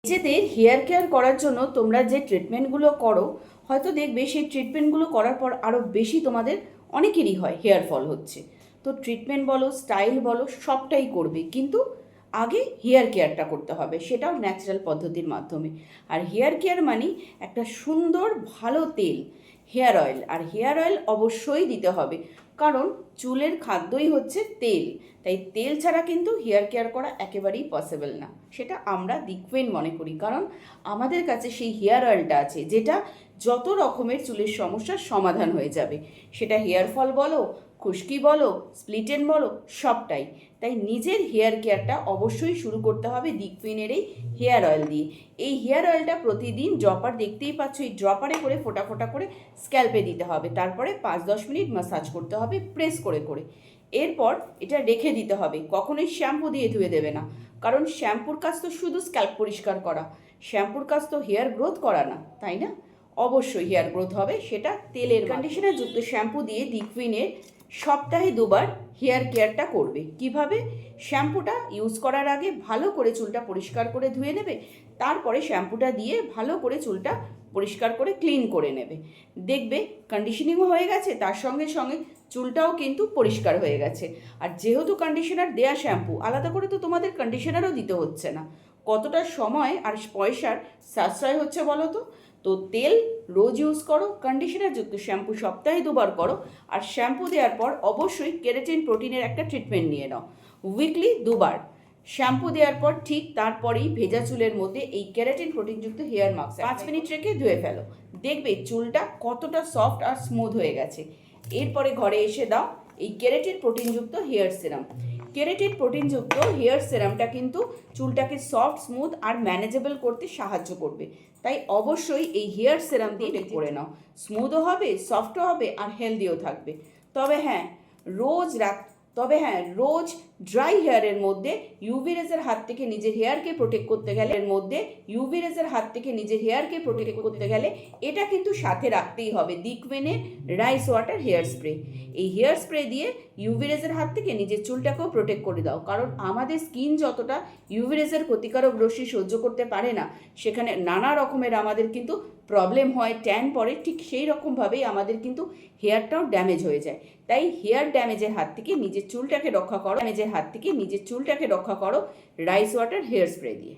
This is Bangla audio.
নিজেদের হেয়ার কেয়ার করার জন্য তোমরা যে ট্রিটমেন্টগুলো করো, হয়তো দেখবে সেই ট্রিটমেন্টগুলো করার পর আরও বেশি তোমাদের অনেকেরই হয় হেয়ার ফল হচ্ছে। তো ট্রিটমেন্ট বলো, স্টাইল বলো, সবটাই করবে, কিন্তু আগে হেয়ার কেয়ারটা করতে হবে, সেটাও ন্যাচারাল পদ্ধতির মাধ্যমে। আর হেয়ার কেয়ার মানে একটা সুন্দর ভালো তেল, হেয়ার অয়েল। আর হেয়ার অয়েল অবশ্যই দিতে হবে, কারণ চুলের খাদ্যই হচ্ছে তেল। তাই তেল ছাড়া কিন্তু হেয়ার কেয়ার করা একেবারেই পসিবল না, সেটা আমরা দি কুইন মনে করি। কারণ আমাদের কাছে সেই হেয়ার অয়েলটা আছে, যেটা যত রকমের চুলের সমস্যার সমাধান হয়ে যাবে। সেটা হেয়ার ফল বলো, খুশকি বলো, স্প্লিটেন বলো, সবটাই। তাই নিজের হেয়ার কেয়ারটা অবশ্যই শুরু করতে হবে দি কুইনের এই হেয়ার অয়েল দিয়ে। এই হেয়ার অয়েলটা প্রতিদিন ড্রপার, দেখতেই পাচ্ছ, এই ড্রপারে করে ফোঁটা ফোঁটা করে স্ক্যাল্পে দিতে হবে। তারপরে 5-10 মিনিট ম্যাসাজ করতে হবে প্রেস করে করে। এরপর এটা রেখে দিতে হবে, কখনোই শ্যাম্পু দিয়ে ধুয়ে দেবে না। কারণ শ্যাম্পুর কাজ তো শুধু স্ক্যাল্প পরিষ্কার করা, শ্যাম্পুর কাজ তো হেয়ার গ্রোথ করা না, তাই না? অবশ্যই হেয়ার গ্রোথ হবে, সেটা তেলের কন্ডিশনার যুক্ত শ্যাম্পু দিয়ে দি কুইনের সপ্তাহে 2বার হেয়ার কেয়ারটা করবে। কিভাবে? শ্যাম্পুটা ইউজ করার আগে ভালো করে চুলটা পরিষ্কার করে ধুয়ে নেবে, তারপরে শ্যাম্পুটা দিয়ে ভালো করে চুলটা পরিষ্কার করে ক্লিন করে নেবে। দেখবে কন্ডিশনিংও হয়ে গেছে, তার সঙ্গে সঙ্গে চুলটাও কিন্তু পরিষ্কার হয়ে গেছে। আর যেহেতু কন্ডিশনার দেয়া শ্যাম্পু, আলাদা করে তো তোমাদের কন্ডিশনারও দিতে হচ্ছে না। কতটা সময় আর পয়সার সাশ্রয় হচ্ছে বলো তো? তো তেল রোজ ইউজ করো, কন্ডিশনার যুক্ত শ্যাম্পু সপ্তাহে 2বার করো। আর শ্যাম্পু দেওয়ার পর অবশ্যই কেরাটিন প্রোটিনের একটা ট্রিটমেন্ট নিয়ে নাও, উইকলি 2বার। শ্যাম্পু দেওয়ার পর ঠিক তারপরেই ভেজা চুলের মধ্যে এই কেরাটিন প্রোটিনযুক্ত হেয়ার মাস্ক 5 মিনিট রেখে ধুয়ে ফেলো। দেখবে চুলটা কতটা সফট আর স্মুথ হয়ে গেছে। এরপরে ঘরে এসে দাও এই কেরাটিন প্রোটিনযুক্ত হেয়ার সিরাম। কেরাটিন প্রোটিনযুক্ত হেয়ার সিরামটা কিন্তু চুলটাকে সফট, স্মুথ আর ম্যানেজেবল করতে সাহায্য করবে। তাই অবশ্যই এই হেয়ার সিরাম দিয়ে টেক করে নাও, স্মুথও হবে, সফটও হবে আর হেলদিও থাকবে। তবে হ্যাঁ রোজ রোজ ড্রাই হেয়ারের মধ্যে ইউভি রেজের হাত থেকে নিজের হেয়ারকে প্রোটেক্ট করতে গেলে এটা কিন্তু সাথে রাখতেই হবে দি কুইনের রাইস ওয়াটার হেয়ার স্প্রে। এই হেয়ার স্প্রে দিয়ে ইউভি রেজের হাত থেকে নিজের চুলটাকেও প্রোটেক্ট করে দাও। কারণ আমাদের স্কিন যতটা ইউভি রেজের ক্ষতিকারক রশ্মি সহ্য করতে পারে না, সেখানে নানা রকমের আমাদের কিন্তু প্রবলেম হয়, ট্যান পড়ে, ঠিক সেই রকমভাবেই আমাদের কিন্তু হেয়ারটাও ড্যামেজ হয়ে যায়। তাই হেয়ার ড্যামেজের হাত থেকে নিজের চুলটাকে রক্ষা করো রাইস ওয়াটার হেয়ার স্প্রে দিয়ে।